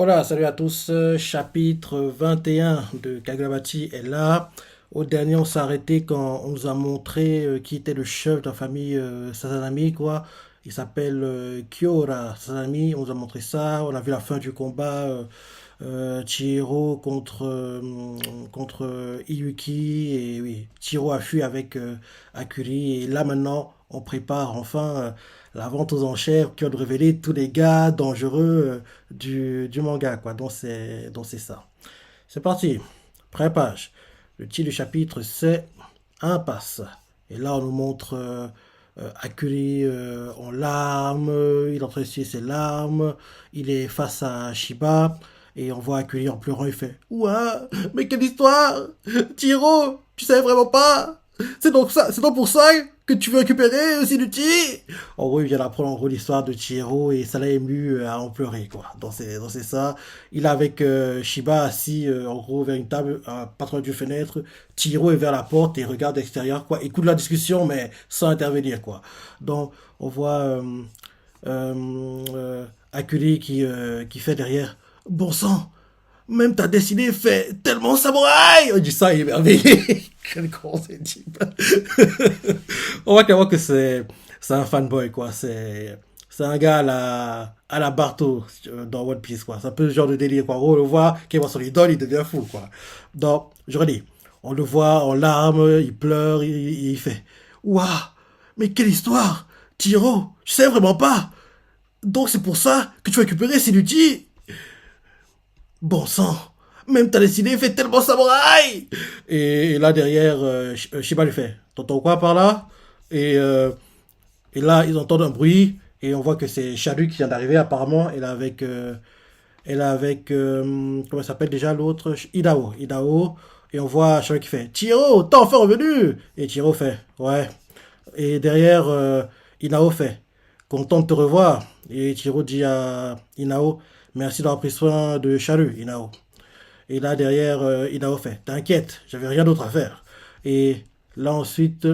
Voilà, salut à tous. Chapitre 21 de Kagravati est là. Au dernier, on s'est arrêté quand on nous a montré qui était le chef de la famille Sazanami, quoi. Il s'appelle Kyora Sazanami. On nous a montré ça. On a vu la fin du combat Chihiro contre Iyuki. Et oui, Chihiro a fui avec Akuri. Et là, maintenant, on prépare enfin la vente aux enchères qui ont révélé tous les gars dangereux du manga, quoi. Donc c'est ça. C'est parti. Première page. Le titre du chapitre, c'est Impasse. Et là, on nous montre Akuri en larmes. Il est en train d'essuyer ses larmes. Il est face à Shiba. Et on voit Akuri en pleurant. Il fait Ouah, mais quelle histoire! Tiro, tu savais vraiment pas? C'est donc pour ça que tu veux récupérer aussi du En gros, il vient d'apprendre en gros l'histoire de Chihiro et ça l'a ému à en pleurer, quoi. Donc c'est ça. Il est avec Shiba assis en gros vers une table, pas trop du fenêtre. Chihiro est vers la porte et regarde l'extérieur, quoi. Écoute la discussion, mais sans intervenir, quoi. Donc, on voit Akuli qui fait derrière. Bon sang, même ta destinée fait tellement samouraï! On dit ça, il est émerveillé. Quel con c'est type. On voit clairement que c'est un fanboy, quoi. C'est un gars à la Barto dans One Piece, quoi. C'est un peu ce genre de délire, quoi. En gros, on le voit, quand il voit son idole, il devient fou, quoi. Donc, je redis, on le voit en larmes, il pleure, il fait Waouh, mais quelle histoire! Tiro, je sais vraiment pas! Donc c'est pour ça que tu vas récupérer Sinuti. Bon sang, même ta destinée fait tellement samouraï. Et là derrière, Shiba lui fait, t'entends quoi par là? Et, euh, et là ils entendent un bruit et on voit que c'est Shalu qui vient d'arriver apparemment. Elle est avec comment s'appelle déjà l'autre? Idao. Idao. Et on voit Shalu qui fait, Chiro, t'es enfin revenu. Et Chiro fait, ouais. Et derrière, Inao fait, content de te revoir. Et Chiro dit à Inao, merci d'avoir pris soin de Charu, Inao. Et là, derrière, Inao fait, t'inquiète, j'avais rien d'autre à faire. Et là ensuite,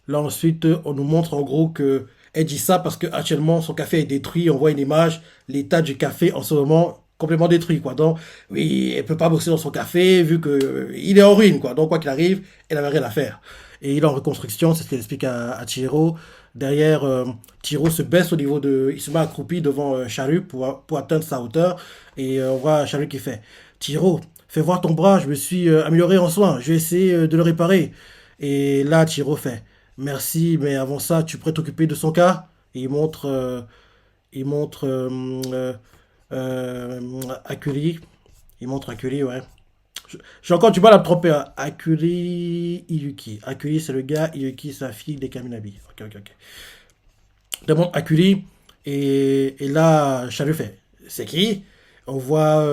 là ensuite, on nous montre en gros que elle dit ça parce que actuellement son café est détruit. On voit une image, l'état du café en ce moment complètement détruit, quoi. Donc oui, elle peut pas bosser dans son café vu que il est en ruine, quoi. Donc quoi qu'il arrive, elle avait rien à faire. Et il est en reconstruction, c'est ce qu'elle explique à Chihiro. Derrière, Chihiro se baisse au niveau de, il se met accroupi devant Charu pour atteindre sa hauteur. Et on voit Charu qui fait, Chihiro, fais voir ton bras, je me suis amélioré en soins, je vais essayer de le réparer. Et là, Chihiro fait, merci, mais avant ça, tu pourrais t'occuper de son cas? Et il montre Akuli. Il montre Akuli, ouais. J'ai encore du mal à me tromper, hein. Akuli Iyuki. Akuli, c'est le gars, Iyuki, c'est la fille des Kaminabi. Ok, ok, ok. Demande Akuli, et là, Chalu fait, c'est qui? On voit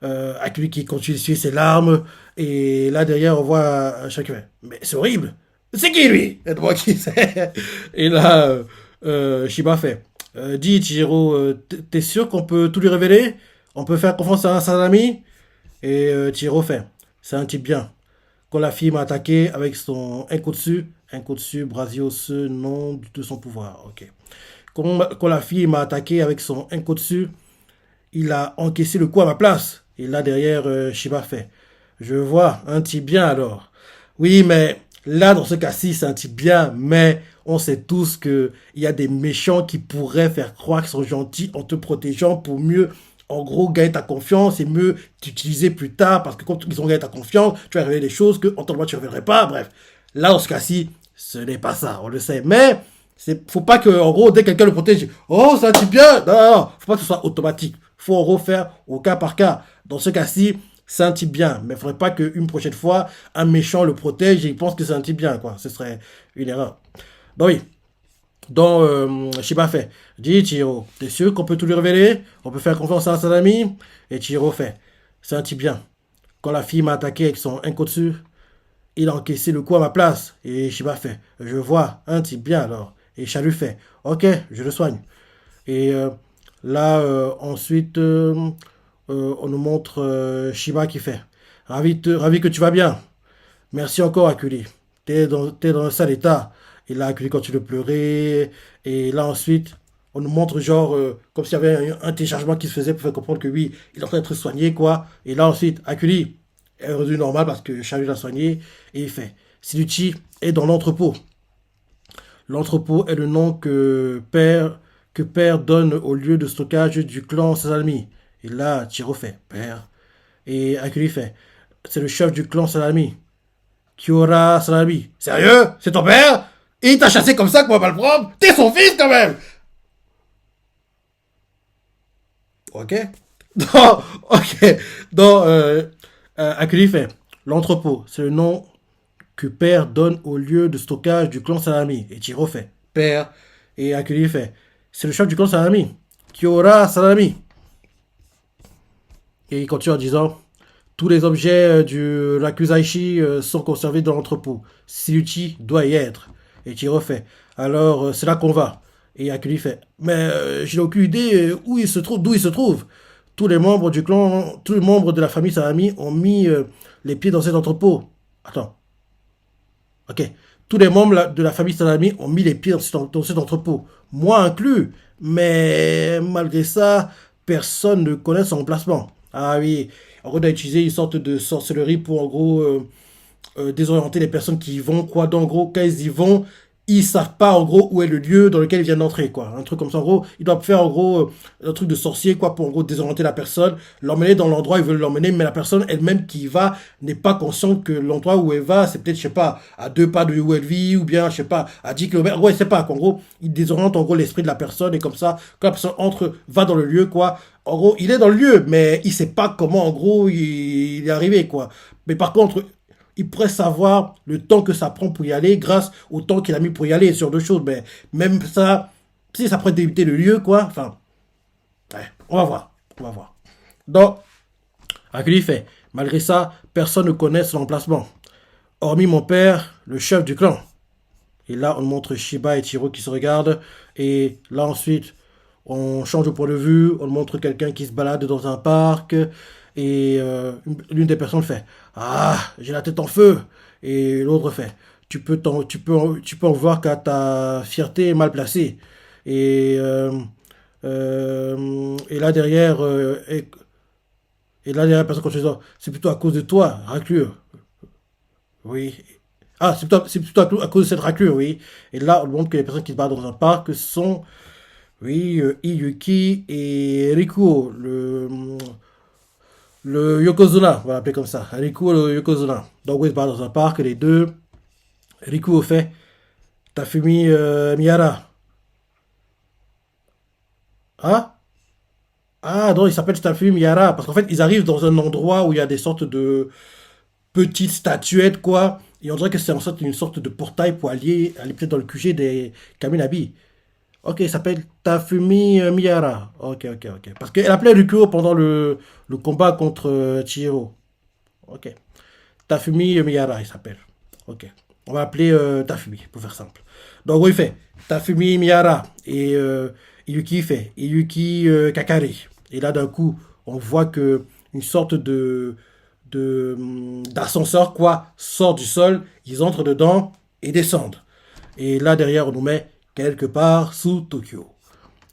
Akuli qui continue de suivre ses larmes, et là, derrière, on voit Chalu qui fait, mais c'est horrible! C'est qui lui? Et moi qui c'est. Et là, Shiba fait, dis Chihiro, t'es sûr qu'on peut tout lui révéler? On peut faire confiance à un ami? Et Chihiro fait, c'est un type bien. Quand la fille m'a attaqué avec son Enkotsu, Brasio, ce nom de son pouvoir. Ok. Quand la fille m'a attaqué avec son Enkotsu, il a encaissé le coup à ma place. Et là derrière, Shiba fait, je vois, un type bien alors. Oui, mais là, dans ce cas-ci, c'est un type bien, mais on sait tous que il y a des méchants qui pourraient faire croire qu'ils sont gentils en te protégeant pour mieux, en gros, gagner ta confiance et mieux t'utiliser plus tard, parce que quand ils ont gagné ta confiance, tu vas révéler des choses que, en temps tu ne révélerais pas, bref. Là, dans ce cas-ci, ce n'est pas ça, on le sait. Mais, faut pas que, en gros, dès que quelqu'un le protège, oh, c'est un type bien. Non, non, non, faut pas que ce soit automatique. Faut en gros faire au cas par cas. Dans ce cas-ci, c'est un type bien. Mais il faudrait pas qu'une prochaine fois, un méchant le protège et il pense que c'est un type bien, quoi. Ce serait une erreur. Donc oui. Donc, Shiba fait, dis Chihiro, t'es sûr qu'on peut tout lui révéler? On peut faire confiance à sa ami? Et Chihiro fait, c'est un type bien. Quand la fille m'a attaqué avec son Enkotsu, il a encaissé le coup à ma place. Et Shiba fait, je vois, un type bien alors. Et Chalu fait, ok, je le soigne. Et là, ensuite, on nous montre Shiba qui fait, ravi que tu vas bien. Merci encore, Akuli. T'es dans un sale état. Et là, Akuli continue de pleurer. Et là, ensuite, On nous montre genre comme s'il y avait un téléchargement qui se faisait pour faire comprendre que oui, il est en train d'être soigné, quoi. Et là ensuite, Akuli est revenu normal parce que Charlie l'a soigné. Et il fait, Silucci est dans l'entrepôt. L'entrepôt est le nom que Père donne au lieu de stockage du clan Salami. Et là, Chiro fait, Père. Et Akuli fait, c'est le chef du clan Salami. Kiora Salami. Sérieux? C'est ton père? Et il t'a chassé comme ça, quoi, malpropre? T'es son fils, quand même! Ok. Non, ok. Donc, Akuli fait, l'entrepôt, c'est le nom que Père donne au lieu de stockage du clan Salami. Et Chiro fait, Père. Et Akuli fait, c'est le chef du clan Salami. Kiora Salami. Et il continue en disant, tous les objets du Rakuzaishi sont conservés dans l'entrepôt. Siluchi doit y être. Et Chiro fait, alors c'est là qu'on va. Et Akuli fait, mais je n'ai aucune idée où il se trouve, d'où il se trouve. Tous les membres du clan, tous les membres de la famille Salami ont mis les pieds dans cet entrepôt. Attends, ok. Tous les membres de la famille Salami ont mis les pieds dans cet entrepôt. Moi inclus. Mais malgré ça, personne ne connaît son emplacement. Ah oui, en gros, on a utilisé une sorte de sorcellerie pour en gros désorienter les personnes qui y vont, quoi. Donc, en gros, quand ils y vont, ils savent pas en gros où est le lieu dans lequel ils viennent d'entrer, quoi. Un truc comme ça, en gros, ils doivent faire en gros un truc de sorcier, quoi, pour en gros désorienter la personne, l'emmener dans l'endroit où ils veulent l'emmener, mais la personne elle-même qui y va n'est pas consciente que l'endroit où elle va, c'est peut-être, je sais pas, à 2 pas de où elle vit, ou bien, je sais pas, à 10 kilomètres. Ouais, c'est pas, qu'en gros, ils désorientent en gros l'esprit de la personne, et comme ça, quand la personne entre, va dans le lieu, quoi. En gros, il est dans le lieu, mais il sait pas comment, en gros, il est arrivé, quoi. Mais par contre, il pourrait savoir le temps que ça prend pour y aller grâce au temps qu'il a mis pour y aller sur deux choses. Mais même ça, si ça pourrait débuter le lieu, quoi. Enfin, ouais, on va voir. On va voir. Donc, Akuli fait, malgré ça, personne ne connaît son emplacement. Hormis mon père, le chef du clan. Et là, on montre Shiba et Chiro qui se regardent. Et là, ensuite, on change de point de vue. On montre quelqu'un qui se balade dans un parc. Et l'une des personnes fait, ah, j'ai la tête en feu. Et l'autre fait, tu peux en voir qu'à ta fierté est mal placée. Et, et là derrière, et là derrière, la personne continue, c'est plutôt à cause de toi, raclure. Oui. Ah, c'est plutôt à cause de cette raclure, oui. Et là, on montre que les personnes qui se battent dans un parc sont, oui, Iyuki et Rikuo, le Yokozuna, on va l'appeler comme ça. Rikuo, le Yokozuna. Donc, oui, ils se battent dans un parc, les deux. Rikuo fait, Tafumi Miyara. Hein? Ah, non, il s'appelle Tafumi Miyara. Parce qu'en fait, ils arrivent dans un endroit où il y a des sortes de petites statuettes, quoi. Et on dirait que c'est en sorte une sorte de portail pour aller peut-être dans le QG des Kaminabi. Ok, il s'appelle Tafumi Miyara. Ok, ok, ok. Parce qu'elle appelait Rikuo pendant le combat contre Chihiro. Ok. Tafumi Miyara, il s'appelle. Ok. On va appeler Tafumi, pour faire simple. Donc, oui, il fait Tafumi Miyara. Et Yuki fait Yuki Kakari. Et là, d'un coup, on voit que une sorte d'ascenseur, quoi, sort du sol. Ils entrent dedans et descendent. Et là, derrière, on nous met quelque part sous Tokyo.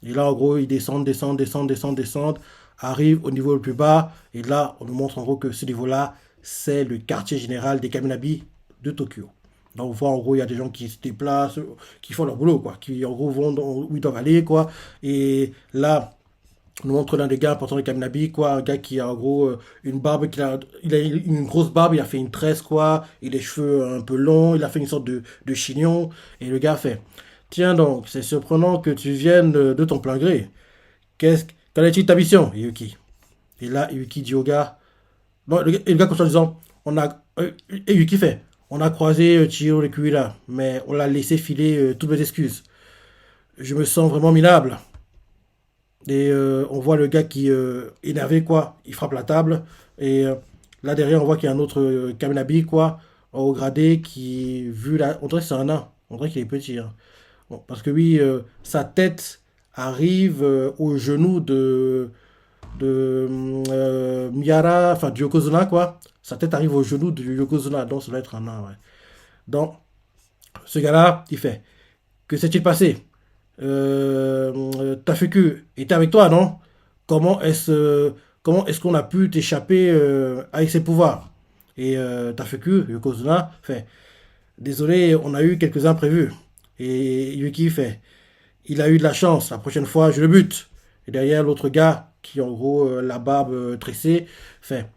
Et là, en gros, ils descendent, descendent, descendent, descendent, descendent, arrivent au niveau le plus bas. Et là, on nous montre en gros que ce niveau-là, c'est le quartier général des Kaminabi de Tokyo. Donc, on voit en gros, il y a des gens qui se déplacent, qui font leur boulot, quoi, qui en gros vont où ils doivent aller, quoi. Et là, on nous montre l'un des gars portant les Kaminabi, quoi, un gars qui a en gros une barbe, il a une grosse barbe, il a fait une tresse, quoi, et des cheveux un peu longs, il a fait une sorte de chignon. Et le gars fait, tiens donc, c'est surprenant que tu viennes de ton plein gré. Quelle est ta mission, Yuki? Et là, Yuki dit au gars, bon, et le gars continue en disant, et Yuki fait, on a croisé Chihiro Kuira, mais on l'a laissé filer toutes mes excuses. Je me sens vraiment minable. Et on voit le gars qui énervé, quoi, il frappe la table. Et là derrière, on voit qu'il y a un autre Kaminabi, quoi, au gradé, qui, vu la. On dirait que c'est un nain, on dirait qu'il est petit, hein. Bon, parce que oui, sa tête arrive au genou de Miyara, enfin du Yokozuna, quoi. Sa tête arrive au genou du Yokozuna, donc ça doit être un nain, ouais. Donc, ce gars-là, il fait, que s'est-il passé? Tafuku était avec toi, non? Comment est-ce qu'on a pu t'échapper avec ses pouvoirs? Et Tafuku, Yokozuna, fait, désolé, on a eu quelques imprévus. Et Yuki fait, il a eu de la chance, la prochaine fois, je le bute. Et derrière, l'autre gars, qui en gros, la barbe tressée, fait,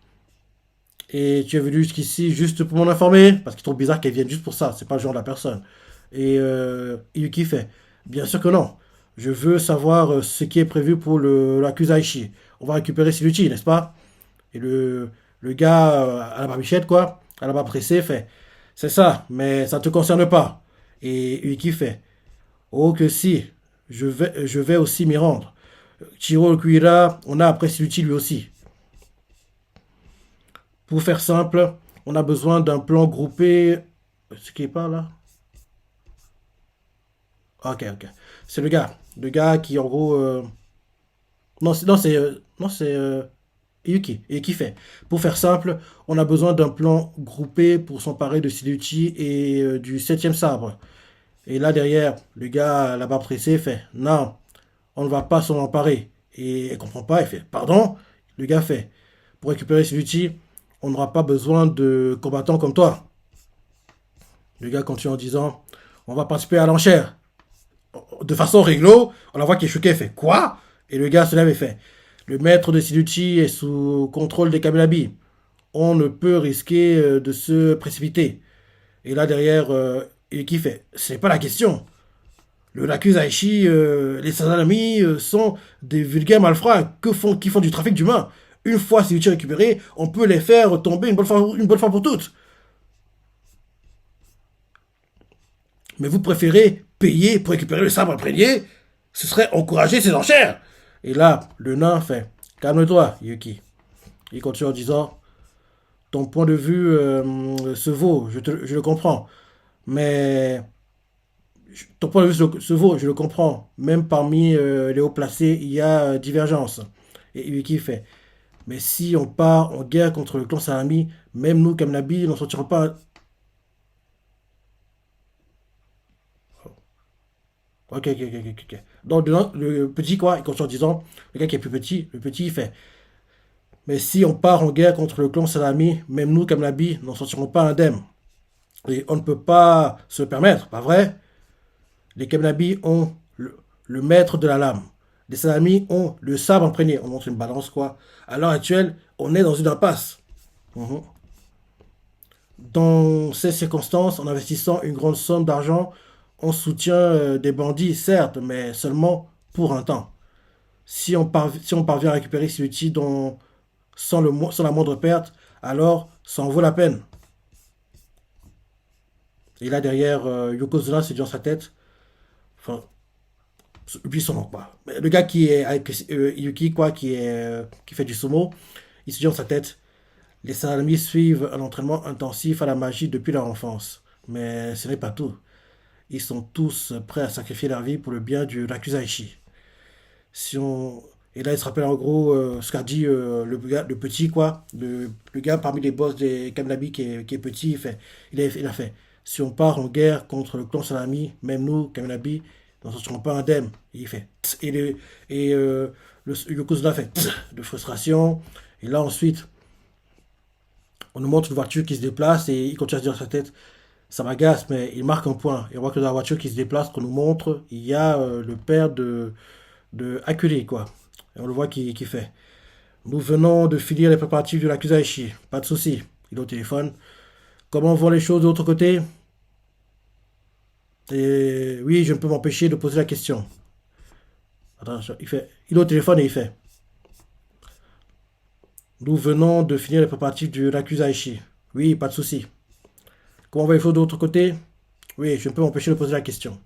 et tu es venu jusqu'ici juste pour m'en informer, parce qu'il trouve bizarre qu'elle vienne juste pour ça, c'est pas le genre de la personne. Et Yuki fait, bien sûr que non. Je veux savoir ce qui est prévu pour l'Akuzaishi. On va récupérer Siluchi, n'est-ce pas? Et le gars à la barbichette, quoi, à la barbe pressée, fait, c'est ça, mais ça ne te concerne pas. Et Yuki fait, oh que si, je vais aussi m'y rendre. Chiro Kuira, on a après Siluchi lui aussi. Pour faire simple, on a besoin d'un plan groupé. Ce qui est pas là. Ok, ok. C'est le gars. Le gars qui, en gros. Non, c'est Yuki. Et qui fait. Pour faire simple, on a besoin d'un plan groupé pour s'emparer de Siluchi et du septième sabre. Et là, derrière, le gars là-bas pressé fait non, on ne va pas s'en emparer. Et elle comprend pas. Elle fait pardon. Le gars fait pour récupérer Siluchi, on n'aura pas besoin de combattants comme toi. Le gars continue en disant on va participer à l'enchère. De façon réglo, on la voit qui est choqué, fait quoi? Et le gars se lève et fait le maître de Siduchi est sous contrôle des Kaminabi. On ne peut risquer de se précipiter. Et là derrière, Yuki fait c'est pas la question. Le Nakuzaishi, les Sazanami sont des vulgaires malfrats qui font du trafic d'humains. Une fois Siduchi récupéré, on peut les faire tomber une bonne fois pour toutes. Mais vous préférez payer pour récupérer le sabre imprégné? Ce serait encourager ces enchères. Et là, le nain fait calme-toi, Yuki. Il continue en disant ton point de vue se vaut, je le comprends. Mais ton point de vue se vaut, je le comprends. Même parmi les hauts placés, il y a divergence. Et Yuki fait mais si on part en guerre contre le clan Salami, même nous, comme Nabi, n'en sortirons pas. Ok, ok, ok, ok, ok. Donc, le petit, quoi, il continue en disant, le gars qui est plus petit, le petit, il fait, mais si on part en guerre contre le clan Salami, même nous, comme Nabi, n'en sortirons pas indemnes. Et on ne peut pas se le permettre, pas vrai? Les Kemnabi ont le maître de la lame. Les Salami ont le sabre imprégné. On montre une balance, quoi. À l'heure actuelle, on est dans une impasse. Mhm. Dans ces circonstances, en investissant une grande somme d'argent, on soutient des bandits, certes, mais seulement pour un temps. Si on parvient à récupérer ce outil sans la moindre perte, alors ça en vaut la peine. Et là derrière, Yokozuna se dit dans sa tête, enfin, oublie son nom, quoi. Mais le gars qui est avec Yuki, quoi, qui fait du sumo, il se dit dans sa tête, les Sanami suivent un entraînement intensif à la magie depuis leur enfance. Mais ce n'est pas tout. Ils sont tous prêts à sacrifier leur vie pour le bien du Rakuzaishi. Si on... Et là, il se rappelle en gros ce qu'a dit le petit, quoi. Le gars parmi les boss des Kamnabi qui est petit, il a fait si on part en guerre contre le clan Salami, même nous, Kamnabi, nous ne serons pas indemnes. Et il fait tss, le Yokozuna fait tss de frustration. Et là, ensuite, on nous montre une voiture qui se déplace et il continue à se dire dans sa tête ça m'agace, mais il marque un point. Et on voit que dans la voiture qui se déplace, qu'on nous montre, il y a le père de Akuri, quoi. Et on le voit qui fait. Nous venons de finir les préparatifs de l'Akuzaishi. Pas de souci. Il est au téléphone. Comment vont les choses de l'autre côté? Et oui, je ne peux m'empêcher de poser la question. Attends, il est au téléphone et il fait. Nous venons de finir les préparatifs de l'Akuzaishi. Oui, pas de souci. Comment vont les choses de l'autre côté? Oui, je ne peux m'empêcher de poser la question.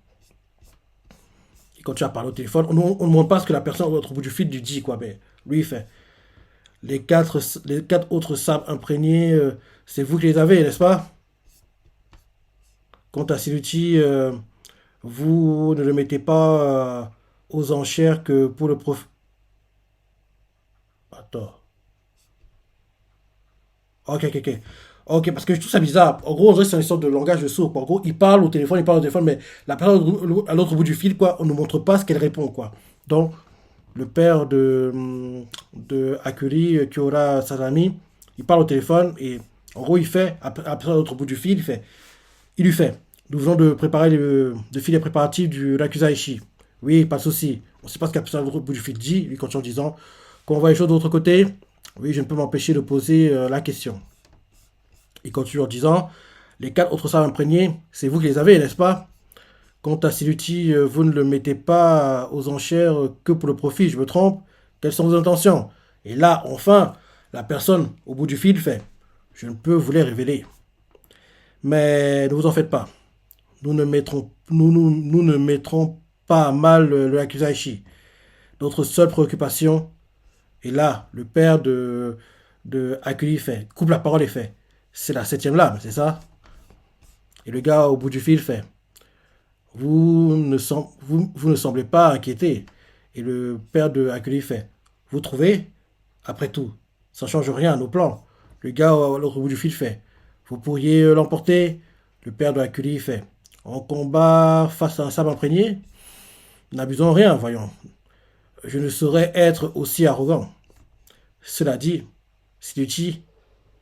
Il continue à parler au téléphone. On ne montre pas ce que la personne à l'autre bout du fil lui dit, quoi. Mais lui, il fait. Les quatre autres sabres imprégnés, c'est vous qui les avez, n'est-ce pas? Quant à Silucci, vous ne le mettez pas aux enchères que pour le prof. Attends. Ok, ok, ok. Ok, parce que je trouve ça bizarre. En gros, on dirait que c'est une sorte de langage de sourd. En gros, il parle au téléphone, mais la personne à l'autre bout du fil, quoi, on ne montre pas ce qu'elle répond, quoi. Donc, le père de Akuri, Kyora Sadami, il parle au téléphone et en gros, il fait, après à l'autre bout du fil, il lui fait. Nous venons de préparer de filer les préparatifs du l'Akuzaishi. Oui, pas de souci. On ne sait pas ce qu'à l'autre bout du fil dit. Il continue en disant qu'on voit les choses de l'autre côté. Oui, je ne peux m'empêcher de poser la question. Il continue en disant les 4 autres salles imprégnées, c'est vous qui les avez, n'est-ce pas? Quant à Siluti, vous ne le mettez pas aux enchères que pour le profit, je me trompe? Quelles sont vos intentions? Et là, enfin, la personne au bout du fil fait je ne peux vous les révéler. Mais ne vous en faites pas. Nous ne mettrons pas à mal le Akuzaishi. Notre seule préoccupation, et là, le père de Akuli fait, coupe la parole et fait c'est la septième lame, c'est ça? Et le gars au bout du fil fait vous ne semblez pas inquiété. Et le père de Akuli fait vous trouvez? Après tout, ça ne change rien à nos plans. Le gars à l'autre bout du fil fait vous pourriez l'emporter? Le père de Akuli fait en combat face à un sabre imprégné? N'abusons rien, voyons. Je ne saurais être aussi arrogant. Cela dit, Siluchi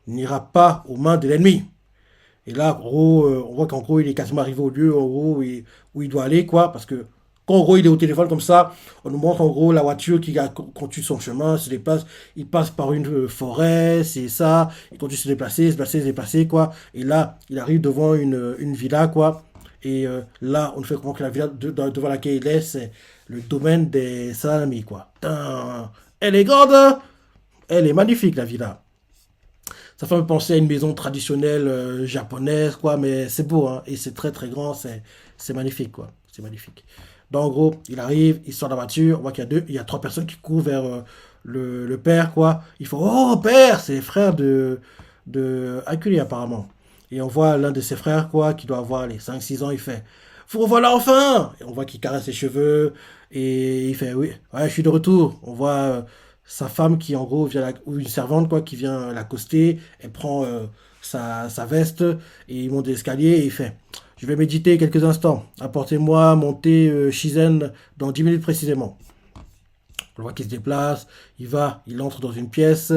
n'ira pas aux mains de l'ennemi. Et là, en gros, on voit qu'en gros, il est quasiment arrivé au lieu en gros, où il doit aller, quoi. Parce que quand en gros, il est au téléphone comme ça, on nous montre en gros la voiture qui continue son chemin, se déplace. Il passe par une forêt, c'est ça. Il continue de se déplacer, quoi. Et là, il arrive devant une villa, quoi. Et là, on fait comprendre que la villa devant laquelle il est, c'est le domaine des Salami, quoi. Tain, elle est grande, hein. Elle est magnifique, la villa. Ça fait me penser à une maison traditionnelle japonaise, quoi, mais c'est beau, hein, et c'est très très grand, c'est magnifique, quoi. C'est magnifique. Donc, en gros, il arrive, il sort de la voiture, on voit il y a 3 personnes qui courent vers le père, quoi. Il faut, oh, père, c'est les frères de Akuli, apparemment. Et on voit l'un de ses frères, quoi, qui doit avoir les 5 6 ans, il fait, vous revoilà enfin! Et on voit qu'il caresse ses cheveux, et il fait, oui, ouais, je suis de retour. On voit sa femme qui, en gros, ou une servante, quoi, qui vient l'accoster, elle prend sa veste, et il monte l'escalier, et il fait, je vais méditer quelques instants. Apportez-moi mon thé Shizen dans 10 minutes précisément. On voit qu'il se déplace, il entre dans une pièce,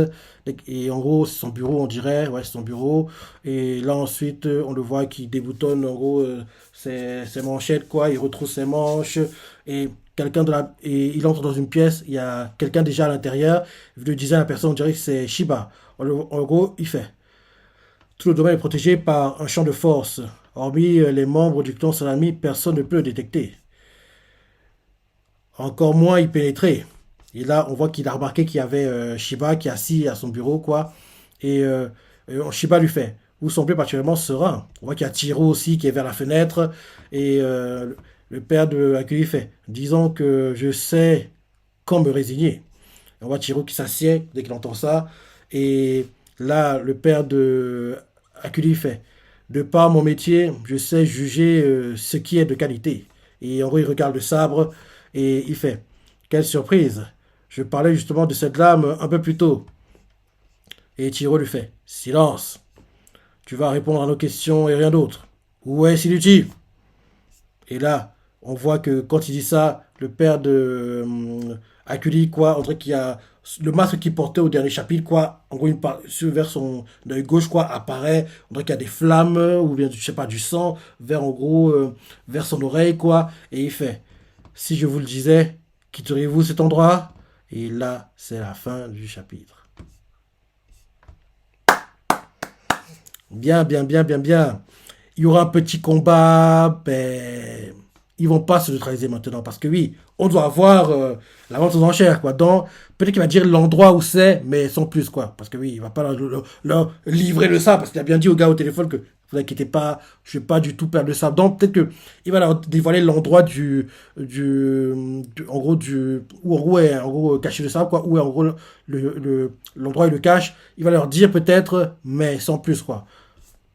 et en gros, c'est son bureau, on dirait, ouais, c'est son bureau. Et là, ensuite, on le voit qui déboutonne, en gros, ses manchettes, quoi, il retrousse ses manches, et et il entre dans une pièce, il y a quelqu'un déjà à l'intérieur, je le disais à la personne, on dirait que c'est Shiba. En gros, il fait. Tout le domaine est protégé par un champ de force. Hormis les membres du clan Salami, personne ne peut le détecter. Encore moins y pénétrer. Et là, on voit qu'il a remarqué qu'il y avait Shiba qui est assis à son bureau, quoi. Et Shiba lui fait vous semblez particulièrement serein. On voit qu'il y a Tiro aussi qui est vers la fenêtre. Et le père de Akuli fait disons que je sais quand me résigner. On voit Tiro qui s'assied dès qu'il entend ça. Et là, le père de Akuli fait de par mon métier, je sais juger ce qui est de qualité. Et en gros, il regarde le sabre et il fait quelle surprise! Je parlais justement de cette lame un peu plus tôt. Et Tiro lui fait silence! Tu vas répondre à nos questions et rien d'autre. Où est Siluchi? Et là, on voit que quand il dit ça, le père de Akuli, quoi, on dirait qu'il y a le masque qu'il portait au dernier chapitre, quoi, en gros, vers son œil gauche, quoi, apparaît, on dirait qu'il y a des flammes, ou bien, je sais pas, du sang, vers, en gros, vers son oreille, quoi, et il fait, si je vous le disais, quitteriez-vous cet endroit? Et là, c'est la fin du chapitre. Bien, bien, bien, bien, bien. Il y aura un petit combat, ben, ils vont pas se neutraliser maintenant parce que oui, on doit avoir la vente aux enchères quoi. Donc peut-être qu'il va dire l'endroit où c'est, mais sans plus quoi. Parce que oui, il va pas leur livrer le sable parce qu'il a bien dit au gars au téléphone que vous inquiétez pas, je vais pas du tout perdre le sable. Donc peut-être que il va leur dévoiler l'endroit en gros où en gros est en gros caché le sable quoi, où est en gros l'endroit où il le cache. Il va leur dire peut-être, mais sans plus quoi.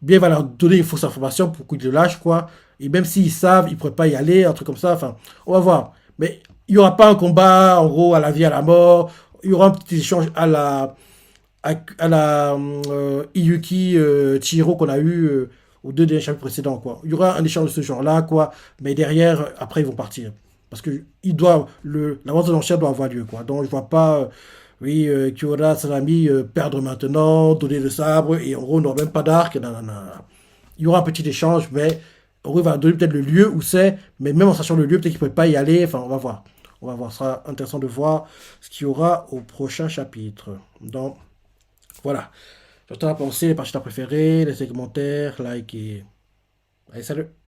Bien, il va leur donner une fausse information pour qu'ils le lâchent, quoi. Et même s'ils savent, ils ne pourraient pas y aller, un truc comme ça. Enfin, on va voir. Mais il n'y aura pas un combat, en gros, à la vie, à la mort. Il y aura un petit échange à la Iyuki Chihiro qu'on a eu aux deux derniers chapitres précédents, quoi. Il y aura un échange de ce genre-là, quoi. Mais derrière, après, ils vont partir. Parce que la vente de l'enchère doit avoir lieu, quoi. Donc, je vois pas, oui, Kyora Sanami perdre maintenant, donner le sabre, et en gros, on n'aura même pas d'arc. Non, non, non, non. Il y aura un petit échange, mais en gros, il va donner peut-être le lieu où c'est, mais même en sachant le lieu, peut-être qu'il ne peut pas y aller. Enfin, on va voir. On va voir. Ce sera intéressant de voir ce qu'il y aura au prochain chapitre. Donc, voilà. J'attends à penser, les parties préférées, les commentaires, like et... Allez, salut!